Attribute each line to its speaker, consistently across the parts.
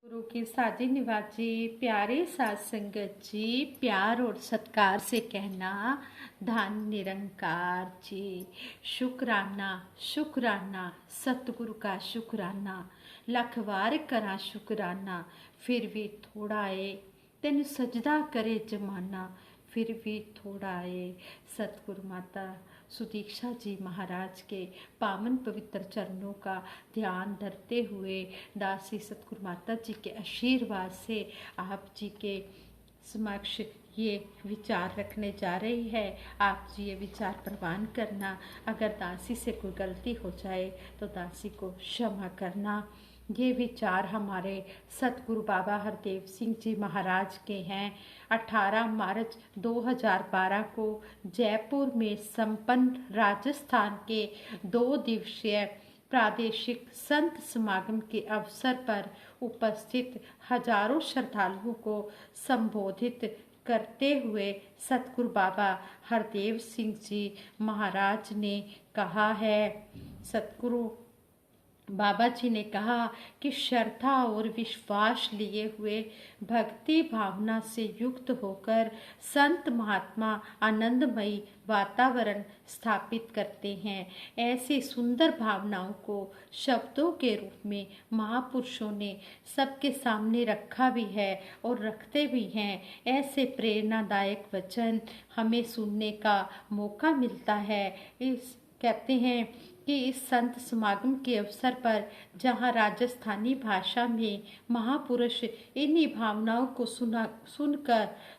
Speaker 1: गुरु की साजी निवाजी प्यारे साध संगत जी, प्यार और सत्कार से कहना धन निरंकार जी। शुक्राना शुक्राना सतगुरु का शुक्राना, लख वार करा शुक्राना, फिर भी थोड़ा है तेन सजदा करे जमाना, फिर भी थोड़ा है। सतगुरु माता सुदीक्षा जी महाराज के पावन पवित्र चरणों का ध्यान धरते हुए दासी सतगुरु माता जी के आशीर्वाद से आप जी के समक्ष ये विचार रखने जा रही है। आप जी ये विचार प्रवान करना। अगर दासी से कोई गलती हो जाए तो दासी को क्षमा करना। ये विचार हमारे सतगुरु बाबा हरदेव सिंह जी महाराज के हैं। 18 मार्च 2012 को जयपुर में संपन्न राजस्थान के 2 दिवसीय प्रादेशिक संत समागम के अवसर पर उपस्थित हजारों श्रद्धालुओं को संबोधित करते हुए सतगुरु बाबा हरदेव सिंह जी महाराज ने कहा है। सतगुरु बाबा जी ने कहा कि श्रद्धा और विश्वास लिए हुए भक्ति भावना से युक्त होकर संत महात्मा आनंदमयी वातावरण स्थापित करते हैं। ऐसी सुंदर भावनाओं को शब्दों के रूप में महापुरुषों ने सबके सामने रखा भी है और रखते भी हैं। ऐसे प्रेरणादायक वचन हमें सुनने का मौका मिलता है। इस कहते हैं कि इस संत समागम के अवसर पर जहां राजस्थानी भाषा में महापुरुष इन्हीं भावनाओं को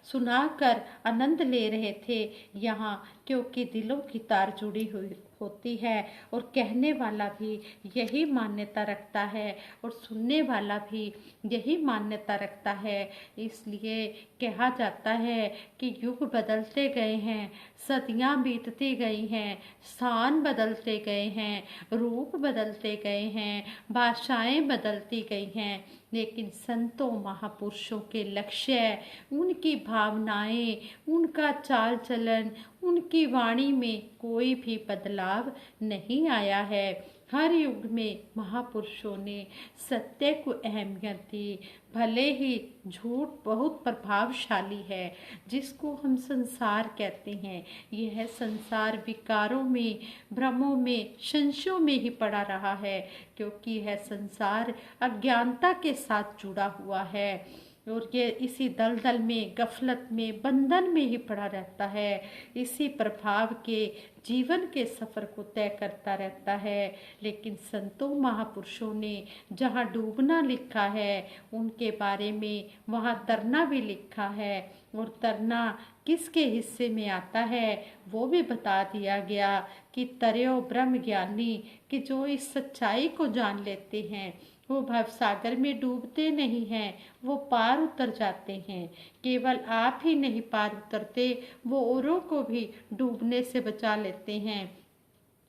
Speaker 1: सुनाकर आनंद ले रहे थे, यहाँ क्योंकि दिलों की तार जुड़ी हुई होती है और कहने वाला भी यही मान्यता रखता है और सुनने वाला भी यही मान्यता रखता है। इसलिए कहा जाता है कि युग बदलते गए हैं, सदियां बीतती गई हैं, स्थान बदलते गए हैं, रूप बदलते गए हैं, भाषाएं बदलती गई हैं, लेकिन संतों महापुरुषों के लक्ष्य, उनकी भावनाएं, उनका चाल चलन, उनकी वाणी में कोई भी बदलाव नहीं आया है। हर युग में महापुरुषों ने सत्य को अहमियत दी। भले ही झूठ बहुत प्रभावशाली है, जिसको हम संसार कहते हैं, यह संसार विकारों में, भ्रमों में, संशयों में ही पड़ा रहा है, क्योंकि यह संसार अज्ञानता के साथ जुड़ा हुआ है और ये इसी दलदल में, गफलत में, बंधन में ही पड़ा रहता है। इसी प्रभाव के जीवन के सफर को तय करता रहता है। लेकिन संतों महापुरुषों ने जहाँ डूबना लिखा है, उनके बारे में वहाँ तरना भी लिखा है और तरना किसके हिस्से में आता है वो भी बता दिया गया कि तर्यो ब्रह्म ज्ञानी, कि जो इस सच्चाई को जान लेते हैं वो भवसागर में डूबते नहीं हैं, वो पार उतर जाते हैं। केवल आप ही नहीं पार उतरते, वो औरों को भी डूबने से बचा लेते हैं,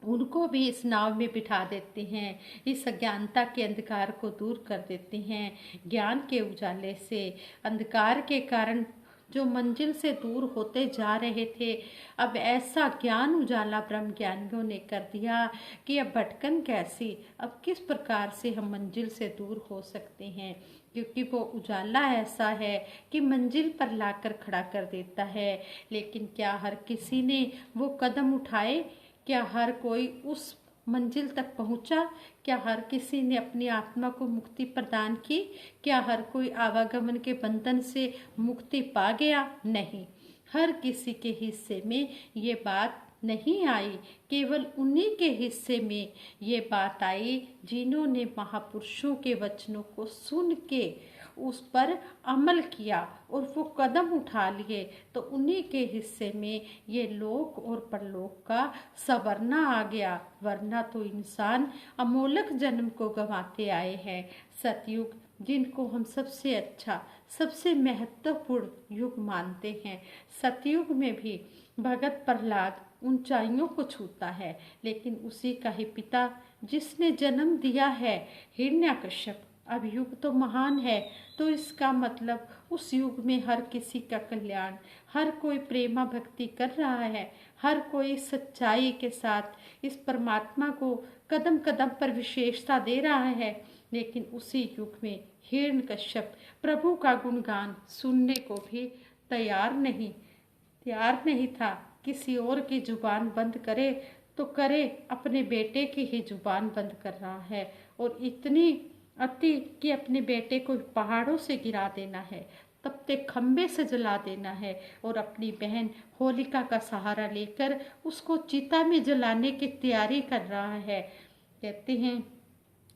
Speaker 1: उनको भी इस नाव में बिठा देते हैं, इस अज्ञानता के अंधकार को दूर कर देते हैं। ज्ञान के उजाले से अंधकार के कारण जो मंजिल से दूर होते जा रहे थे, अब ऐसा ज्ञान उजाला ब्रह्म ज्ञानियों ने कर दिया कि अब भटकन कैसी, अब किस प्रकार से हम मंजिल से दूर हो सकते हैं, क्योंकि वो उजाला ऐसा है कि मंजिल पर लाकर खड़ा कर देता है। लेकिन क्या हर किसी ने वो कदम उठाए? क्या हर कोई उस मंजिल तक पहुंचा? क्या हर किसी ने अपनी आत्मा को मुक्ति प्रदान की? क्या हर कोई आवागमन के बंधन से मुक्ति पा गया? नहीं, हर किसी के हिस्से में ये बात नहीं आई। केवल उन्हीं के हिस्से में ये बात आई जिन्होंने महापुरुषों के वचनों को सुन के उस पर अमल किया और वो कदम उठा लिए, तो उन्हीं के हिस्से में ये लोक और परलोक का संवरना आ गया। वरना तो इंसान अमोलक जन्म को गंवाते आए हैं। सतयुग, जिनको हम सबसे अच्छा, सबसे महत्वपूर्ण युग मानते हैं, सतयुग में भी भगत प्रहलाद ऊंचाइयों को छूता है, लेकिन उसी का ही पिता जिसने जन्म दिया है हिरण्यकश्यप, अब युग तो महान है, तो इसका मतलब उस युग में हर किसी का कल्याण, हर कोई प्रेमा भक्ति कर रहा है, हर कोई सच्चाई के साथ इस परमात्मा को कदम कदम पर विशेषता दे रहा है। लेकिन उसी युग में हिरण्यकश्यप प्रभु का गुणगान सुनने को भी तैयार नहीं था। किसी और की जुबान बंद करे तो करे, अपने बेटे की ही जुबान बंद कर रहा है, और इतनी अति कि अपने बेटे को पहाड़ों से गिरा देना है, तपते खंबे से जला देना है, और अपनी बहन होलिका का सहारा लेकर उसको चिता में जलाने की तैयारी कर रहा है। कहते हैं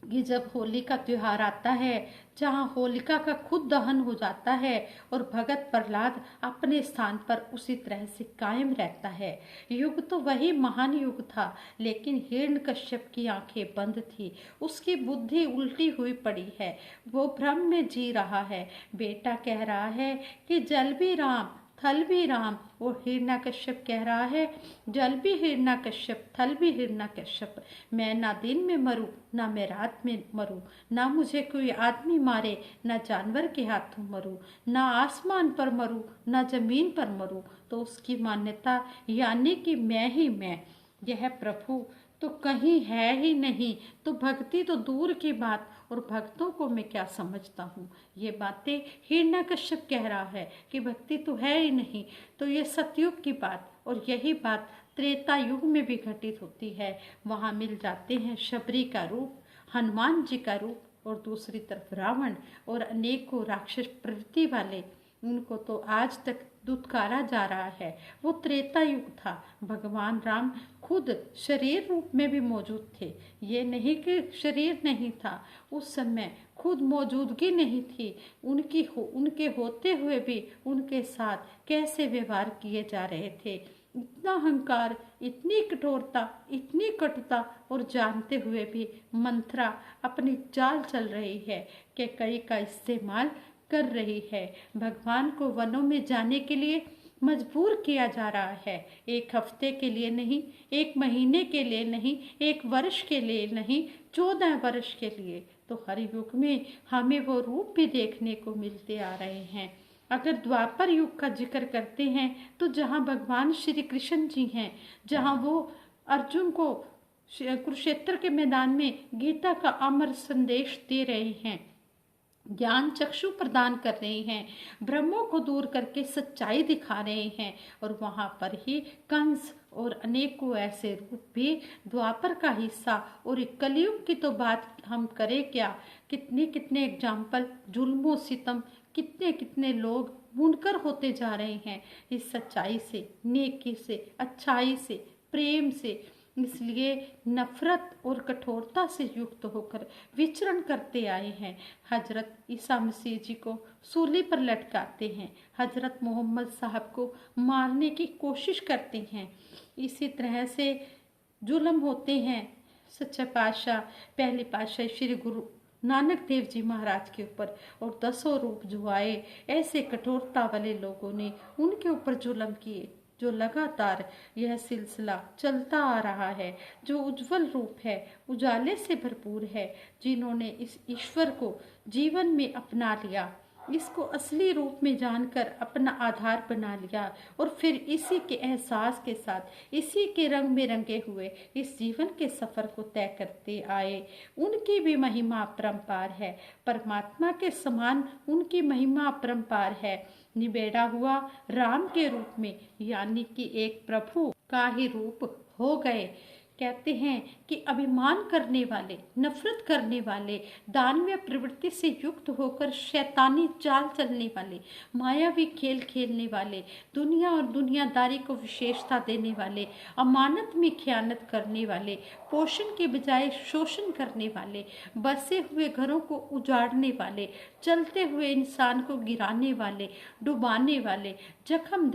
Speaker 1: कि जब होली का त्योहार आता है, जहाँ होलिका का खुद दहन हो जाता है और भगत प्रहलाद अपने स्थान पर उसी तरह से कायम रहता है। युग तो वही महान युग था, लेकिन हिरण्यकश्यप की आंखें बंद थी, उसकी बुद्धि उल्टी हुई पड़ी है, वो भ्रम में जी रहा है। बेटा कह रहा है कि जल भी राम थल भी राम, और हिरण्यकश्यप कह रहा है जल भी हिरण्यकश्यप थल भी हिरण्यकश्यप, मैं ना दिन में मरूं ना मैं रात में मरूं, ना मुझे कोई आदमी मारे ना जानवर के हाथों मरूं, ना आसमान पर मरूं ना जमीन पर मरूं। तो उसकी मान्यता यानी कि मैं ही मैं, यह प्रभु तो कहीं है ही नहीं, तो भक्ति तो दूर की बात, और भक्तों को मैं क्या समझता हूँ। ये बातें हिरण्यकश्यप कह रहा है कि भक्ति तो है ही नहीं। तो ये सतयुग की बात, और यही बात त्रेता युग में भी घटित होती है। वहाँ मिल जाते हैं शबरी का रूप, हनुमान जी का रूप, और दूसरी तरफ रावण और अनेकों राक्षस प्रवृत्ति वाले, उनको तो आज तक दुत्कारा जा रहा है। वो त्रेता युग था। भगवान राम खुद शरीर रूप में भी मौजूद थे, ये नहीं कि शरीर नहीं था, उस समय खुद मौजूदगी नहीं थी। उनके होते हुए भी उनके साथ कैसे व्यवहार किए जा रहे थे। इतना अहंकार, इतनी कठोरता, इतनी कटुता, और जानते हुए भी मंथरा अपनी चाल चल रही है कि कई का इस्तेमाल कर रही है। भगवान को वनों में जाने के लिए मजबूर किया जा रहा है, एक हफ्ते के लिए नहीं, एक महीने के लिए नहीं, एक वर्ष के लिए नहीं, 14 वर्ष के लिए। तो हर युग में हमें वो रूप भी देखने को मिलते आ रहे हैं। अगर द्वापर युग का जिक्र करते हैं तो जहाँ भगवान श्री कृष्ण जी हैं, जहाँ वो अर्जुन को कुरुक्षेत्र के मैदान में गीता का अमर संदेश दे रहे हैं, ज्ञान चक्षु प्रदान कर रहे हैं, भ्रमों को दूर करके सच्चाई दिखा रहे हैं, और वहाँ पर ही कंस और अनेकों ऐसे रूप भी द्वापर का हिस्सा। और कलयुग की तो बात हम करें क्या, कितने कितने एग्जाम्पल, जुल्मों सितम, कितने कितने लोग मुनकर होते जा रहे हैं इस सच्चाई से, नेकी से, अच्छाई से, प्रेम से। इसलिए नफरत और कठोरता से युक्त होकर विचरण करते आए हैं। हजरत ईसा मसीह जी को सूली पर लटकाते हैं, हजरत मोहम्मद साहब को मारने की कोशिश करते हैं। इसी तरह से जुल्म होते हैं सच्चा पातशाह, पहले पातशाह श्री गुरु नानक देव जी महाराज के ऊपर, और 10 रूप जो आए, ऐसे कठोरता वाले लोगों ने उनके ऊपर जुल्म किए, जो लगातार यह सिलसिला चलता आ रहा है, जो उज्जवल रूप है, उजाले से भरपूर है, जिन्होंने इस ईश्वर को जीवन में अपना लिया, इसको असली रूप में जानकर अपना आधार बना लिया, और फिर इसी के एहसास के साथ, इसी के रंग में रंगे हुए इस जीवन के सफर को तय करते आए। उनकी भी महिमा अपरंपार है, परमात्मा के समान उनकी महिमा अपरंपार है। निबेड़ा हुआ राम के रूप में, यानी कि एक प्रभु का ही रूप हो गए। कहते हैं कि अभिमान करने वाले, नफरत करने वाले, दानवीय प्रवृत्ति से युक्त होकर शैतानी चाल चलने वाले, मायावी खेल खेलने वाले, दुनिया और दुनियादारी को विशेषता देने वाले, अमानत में खयानत करने वाले, पोषण के बजाय शोषण करने वाले, बसे हुए घरों को उजाड़ने वाले, चलते हुए इंसान को गिराने वाले, डुबाने वाले, जख्म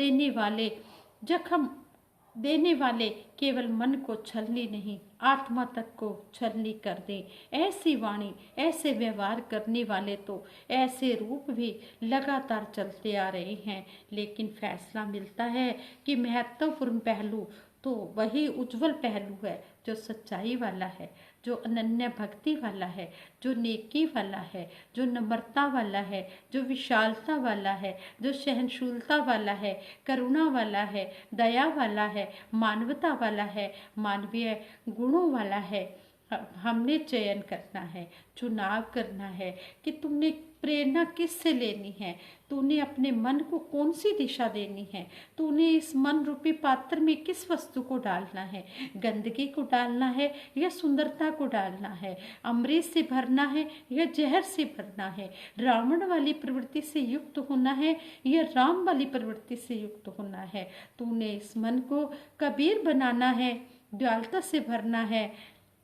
Speaker 1: देने वाले केवल मन को छलनी नहीं, आत्मा तक को छलनी कर दें, ऐसी वाणी, ऐसे व्यवहार करने वाले तो ऐसे रूप भी लगातार चलते आ रहे हैं। लेकिन फैसला मिलता है कि महत्वपूर्ण पहलू तो वही उज्जवल पहलू है जो सच्चाई वाला है, जो अनन्य भक्ति वाला है, जो नेकी वाला है, जो नम्रता वाला है, जो विशालता वाला है, जो सहनशीलता वाला है, करुणा वाला है, दया वाला है, मानवता वाला है, मानवीय गुणों वाला है। हमने चयन करना है, चुनाव करना है कि तुमने प्रेरणा किससे लेनी है, तूने अपने मन को कौन सी दिशा देनी है, तूने इस मन रूपी पात्र में किस वस्तु को डालना है, गंदगी को डालना है या सुंदरता को डालना है, अमृत से भरना है या जहर से भरना है, रावण वाली प्रवृत्ति से युक्त होना है या राम वाली प्रवृत्ति से युक्त होना है। तूने इस मन को कबीर बनाना है, दयालुता से भरना है,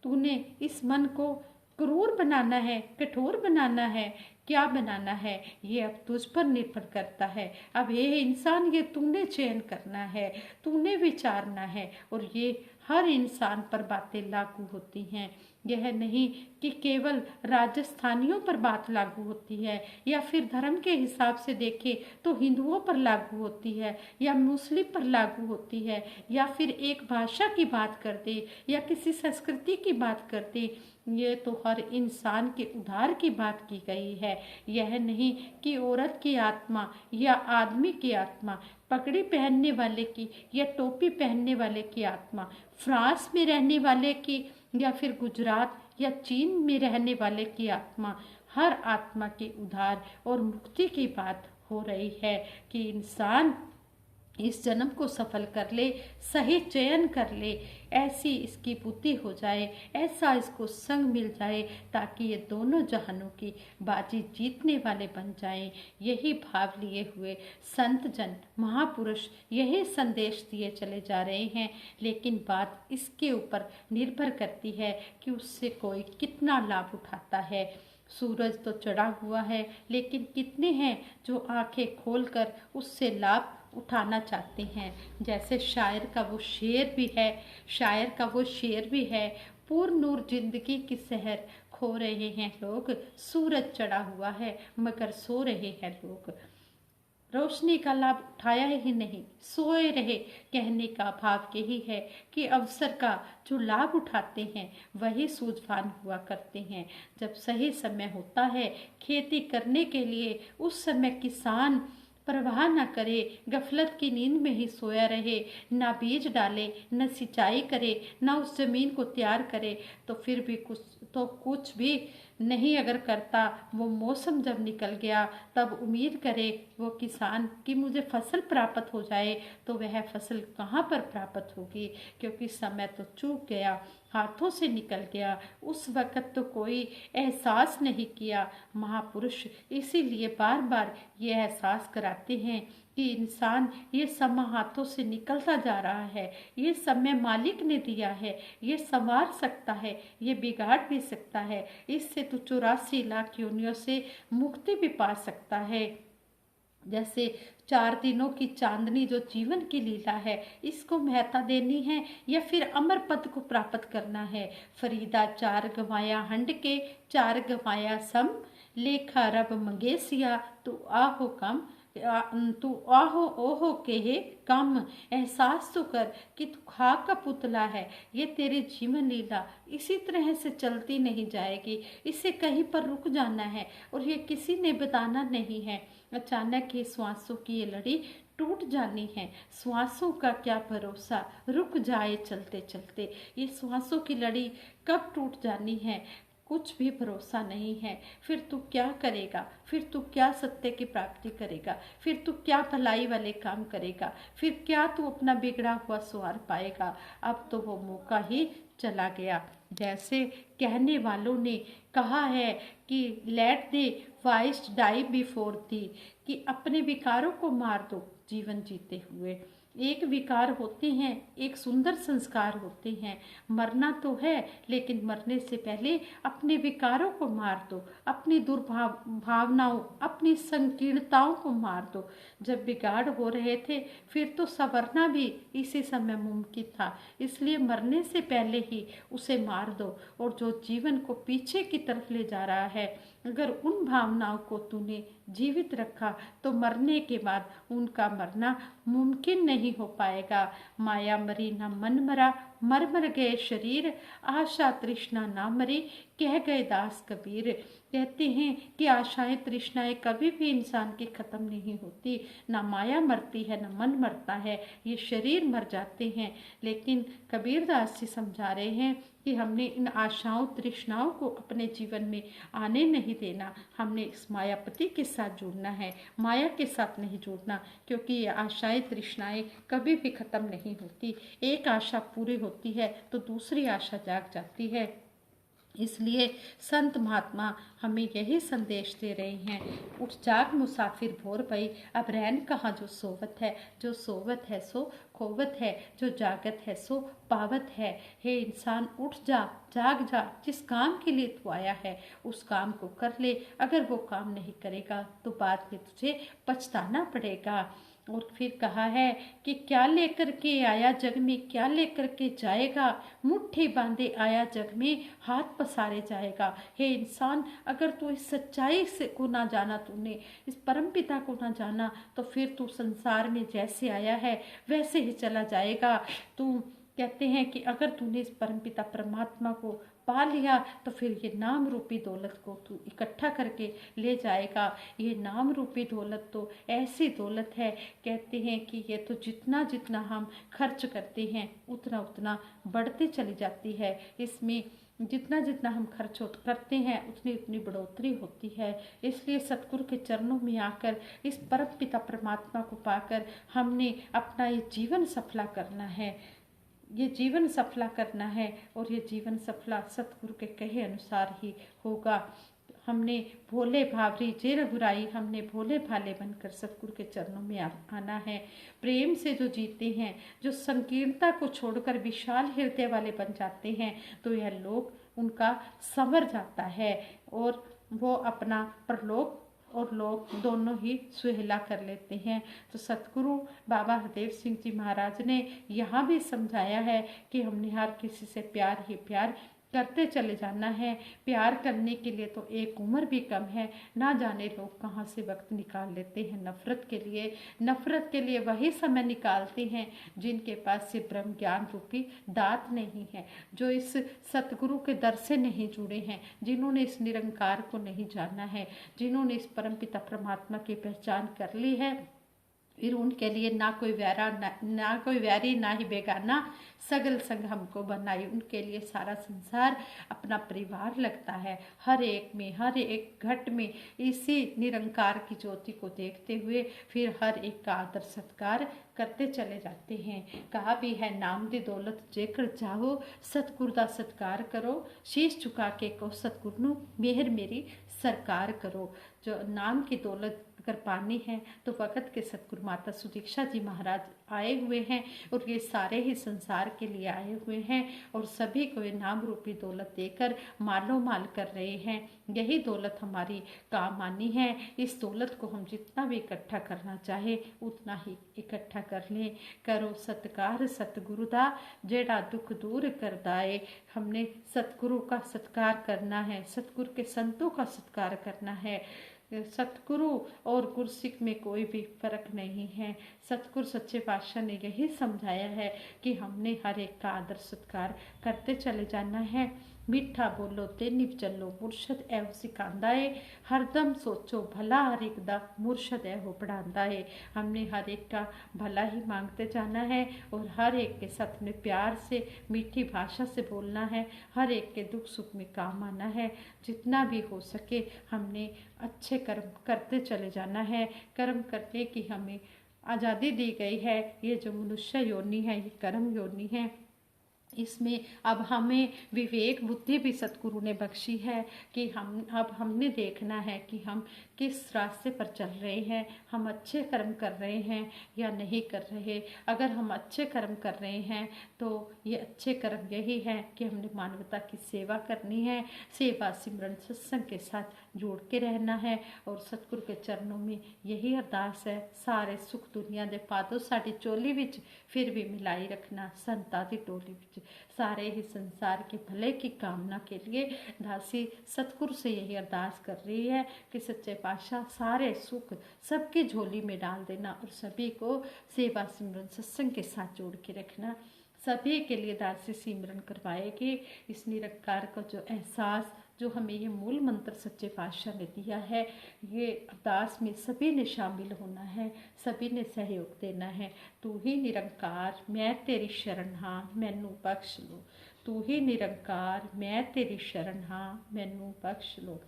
Speaker 1: तूने इस मन को क्रूर बनाना है, कठोर बनाना है, क्या बनाना है, ये अब तुझ पर निर्भर करता है। अब ये इंसान, ये तूने चयन करना है, तूने विचारना है। और ये हर इंसान पर बातें लागू होती हैं। यह नहीं कि केवल राजस्थानियों पर बात लागू होती है या फिर धर्म के हिसाब से देखें तो हिंदुओं पर लागू होती है या मुस्लिम पर लागू होती है या फिर एक भाषा की बात करते या किसी संस्कृति की बात करते। ये तो हर इंसान के उद्धार की बात की गई है। यह नहीं कि औरत की आत्मा या आदमी की आत्मा, पगड़ी पहनने वाले की या टोपी पहनने वाले की आत्मा, फ्रांस में रहने वाले की या फिर गुजरात या चीन में रहने वाले की आत्मा, हर आत्मा के उद्धार और मुक्ति की बात हो रही है कि इंसान इस जन्म को सफल कर ले, सही चयन कर ले, ऐसी इसकी बुद्धि हो जाए, ऐसा इसको संग मिल जाए ताकि ये दोनों जहानों की बाजी जीतने वाले बन जाएं। यही भाव लिए हुए संत जन महापुरुष यही संदेश दिए चले जा रहे हैं। लेकिन बात इसके ऊपर निर्भर करती है कि उससे कोई कितना लाभ उठाता है। सूरज तो चढ़ा हुआ है, लेकिन कितने हैं जो आंखें खोलकर उससे लाभ उठाना चाहते हैं। जैसे शायर का वो शेर भी है, पूर्ण नूर जिंदगी की सहर खो रहे हैं लोग, सूरज चढ़ा हुआ है मगर सो रहे हैं लोग, रोशनी का लाभ उठाया ही नहीं, सोए रहे। कहने का भाव यही है कि अवसर का जो लाभ उठाते हैं वही सूझवान हुआ करते हैं। जब सही समय होता है खेती करने के लिए, उस समय किसान परवाह न करे, गफलत की नींद में ही सोया रहे, ना बीज डाले, न सिंचाई करे, ना उस जमीन को तैयार करे, तो फिर भी कुछ भी नहीं अगर करता, वो मौसम जब निकल गया तब उम्मीद करे वो किसान कि मुझे फसल प्राप्त हो जाए, तो वह फसल कहाँ पर प्राप्त होगी, क्योंकि समय तो चूक गया, हाथों से निकल गया। उस वक़्त तो कोई एहसास नहीं किया। महापुरुष इसीलिए बार बार ये एहसास कराते हैं कि इंसान, ये समय हाथों से निकलता जा रहा है, ये समय मालिक ने दिया है, ये संवार सकता है, ये बिगाड़ भी सकता है, इससे तो 84 लाख योनियों से मुक्ति भी पा सकता है। जैसे 4 दिनों की चांदनी जो जीवन की लीला है, इसको महत्ता देनी है या फिर अमर पद को प्राप्त करना है। फरीदा 4 गवाया हंड के, 4 गवाया सम, लेखा रब मंगेसिया, तू आहो कम, तू आहो ओहो के कम। एहसास तो कर कि तू खाक का पुतला है, ये तेरी जीवन लीला इसी तरह से चलती नहीं जाएगी, इसे कहीं पर रुक जाना है और ये किसी ने बताना नहीं है। अचानक ही श्वासों की ये लड़ी टूट जानी है, श्वासों का क्या भरोसा, रुक जाए चलते चलते। ये श्वासों की लड़ी कब टूट जानी है, कुछ भी भरोसा नहीं है। फिर तू क्या करेगा, फिर तू क्या सत्य की प्राप्ति करेगा, फिर तू क्या भलाई वाले काम करेगा, फिर क्या तू अपना बिगड़ा हुआ स्वार पाएगा। अब तो वो मौका ही चला गया। जैसे कहने वालों ने कहा है कि let thy vice die before thee, कि अपने विकारों को मार दो जीवन जीते हुए। एक विकार होते हैं, एक सुंदर संस्कार होते हैं। मरना तो है, लेकिन मरने से पहले अपने विकारों को मार दो, अपनी भावनाओं, अपनी संकीर्णताओं को मार दो। जब बिगाड़ हो रहे थे फिर तो संवरना भी इसी समय मुमकिन था, इसलिए मरने से पहले ही उसे मार दो। और जो जीवन को पीछे की तरफ ले जा रहा है, अगर उन भावनाओं को तूने जीवित रखा तो मरने के बाद उनका मरना मुमकिन नहीं हो पाएगा। माया मरी न मन मरा, मर मर गए शरीर, आशा तृष्णा ना मरी, कह गए दास कबीर। कहते हैं कि आशाएं तृष्णाएं कभी भी इंसान की खत्म नहीं होती, ना माया मरती है ना मन मरता है, ये शरीर मर जाते हैं। लेकिन कबीरदास जी समझा रहे हैं कि हमने इन आशाओं तृष्णाओं को अपने जीवन में आने नहीं देना, हमने इस मायापति के साथ जुड़ना है, माया के साथ नहीं जुड़ना, क्योंकि ये आशाएं तृष्णाएं कभी भी खत्म नहीं होती। एक आशा पूरी होती है तो दूसरी आशा जाग जाती है। इसलिए संत महात्मा हमें यही संदेश दे रहे हैं, उठ जाग मुसाफिर भोर भई, अब रैन कहाँ जो सोवत है, जो सोवत है सो खोवत है, जो जागत है सो पावत है। हे इंसान उठ जा, जाग जा, जिस काम के लिए तू आया है उस काम को कर ले। अगर वो काम नहीं करेगा तो बाद में तुझे पछताना पड़ेगा। और फिर कहा है कि क्या लेकर के आया जग में, क्या लेकर के जाएगा, मुट्ठी बांधे आया जग में, हाथ पसारे जाएगा। हे इंसान, अगर तू इस सच्चाई से को ना जाना, तूने इस परमपिता को ना जाना, तो फिर तू संसार में जैसे आया है वैसे ही चला जाएगा। तू कहते हैं कि अगर तूने इस परमपिता परमात्मा को पा लिया तो फिर ये नाम रूपी दौलत को तू इकट्ठा करके ले जाएगा। ये नाम रूपी दौलत तो ऐसी दौलत है, कहते हैं कि ये तो जितना जितना हम खर्च करते हैं उतना उतना बढ़ती चली जाती है। इसमें जितना जितना हम खर्च करते हैं उतनी उतनी बढ़ोतरी होती है। इसलिए सतगुरु के चरणों में आकर इस परम पिता परमात्मा को पाकर हमने अपना ये जीवन सफला करना है, ये जीवन सफला करना है। और ये जीवन सफला सतगुरु के कहे अनुसार ही होगा। हमने भोले भावरी जे रघुराई, हमने भोले भाले बनकर सतगुरु के चरणों में आना है। प्रेम से जो जीते हैं, जो संकीर्णता को छोड़कर विशाल हृदय वाले बन जाते हैं, तो यह लोक उनका संवर जाता है और वो अपना परलोक और लोग दोनों ही सुहेला कर लेते हैं। तो सतगुरु बाबा हरदेव सिंह जी महाराज ने यहाँ भी समझाया है कि हमने हर किसी से प्यार ही प्यार करते चले जाना है। प्यार करने के लिए तो एक उम्र भी कम है, ना जाने लोग कहाँ से वक्त निकाल लेते हैं नफरत के लिए। नफरत के लिए वही समय निकालते हैं जिनके पास ये ब्रह्म ज्ञान रूपी दात नहीं है, जो इस सतगुरु के दर से नहीं जुड़े हैं, जिन्होंने इस निरंकार को नहीं जाना है, जिन्होंने इस परमपिता परमात्मा की पहचान कर ली है। फिर उनके लिए ना कोई ना कोई वैरी ना ही बेगाना, सगल संग हमको बनाई। उनके लिए सारा संसार अपना परिवार लगता है। हर एक में, हर एक घट में इसी निरंकार की ज्योति को देखते हुए फिर हर एक का आदर सत्कार करते चले जाते हैं। कहा भी है, नाम दी दौलत जेकर चाहो, सतगुरु दा सत्कार करो, शीश झुका के को सतगुरु नू मेहर मेरी सरकार करो। जो नाम की दौलत अगर पानी है तो वक़्त के सतगुरु माता सुदीक्षा जी महाराज आए हुए हैं और ये सारे ही संसार के लिए आए हुए हैं और सभी को ये नाम रूपी दौलत देकर मालो माल कर रहे हैं। यही दौलत हमारी काम आनी है। इस दौलत को हम जितना भी इकट्ठा करना चाहे उतना ही इकट्ठा कर लें। करो सत्कार सतगुरु दा, जेड़ा दुख दूर कर दाए। हमने सतगुरु का सत्कार करना है, सतगुरु के संतों का सत्कार करना है। सतगुरु और गुरसिख में कोई भी फर्क नहीं है। सतगुरु सच्चे पातशाह ने यही समझाया है कि हमने हर एक का आदर सत्कार करते चले जाना है। मीठा बोलो ते निव चलो, मुर्शद ऐ सिखांदा है, हरदम सोचो भला हर एक दा, मुर्शद ऐ हो पढ़ांदा है। हमने हर एक का भला ही मांगते जाना है और हर एक के साथ में प्यार से मीठी भाषा से बोलना है। हर एक के दुख सुख में काम आना है। जितना भी हो सके हमने अच्छे कर्म करते चले जाना है। कर्म करने की हमें आज़ादी दी गई है। ये जो मनुष्य योनि है ये कर्म योनि है। इसमें अब हमें विवेक बुद्धि भी सतगुरु ने बख्शी है कि हमने देखना है कि हम किस रास्ते पर चल रहे हैं, हम अच्छे कर्म कर रहे हैं या नहीं कर रहे। अगर हम अच्छे कर्म कर रहे हैं तो ये अच्छे कर्म यही है कि हमने मानवता की सेवा करनी है, सेवा सिमरन सत्संग के साथ जोड़ के रहना है। और सतगुरु के चरणों में यही अरदास है, सारे सुख दुनिया दे पादो साड़ी चोली विच, फिर भी मिलाई रखना संतां दी टोली विच। सारे ही संसार के भले की कामना के लिए दासी सतगुरु से यही अरदास कर रही है कि सच्चे पातशाह सारे सुख सबकी झोली में डाल देना और सभी को सेवा सिमरन सत्संग के साथ जोड़ के रखना। सभी के लिए दासी सिमरन करवाएगी। इस निरंकार का जो एहसास जो हमें ये मूल मंत्र सच्चे पातशाह ने दिया है, ये अरदास में सभी ने शामिल होना है, सभी ने सहयोग देना है। तू ही निरंकार मैं तेरी शरण हाँ मैनू बख्श लो, तू ही निरंकार मैं तेरी शरण हाँ मैनू बख्श लो,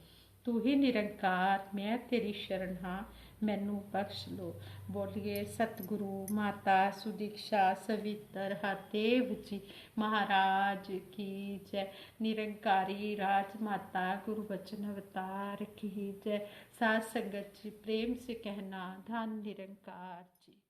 Speaker 1: तू ही निरंकार मैं तेरी शरण हाँ मैनू बख्श लो। बोलिए सतगुरु माता सुदीक्षा सवित्र हरदेव जी महाराज की जय। निरंकारी राजमाता गुरु बचन अवतार की जय। साथ संगत जी प्रेम से कहना धन निरंकार जी।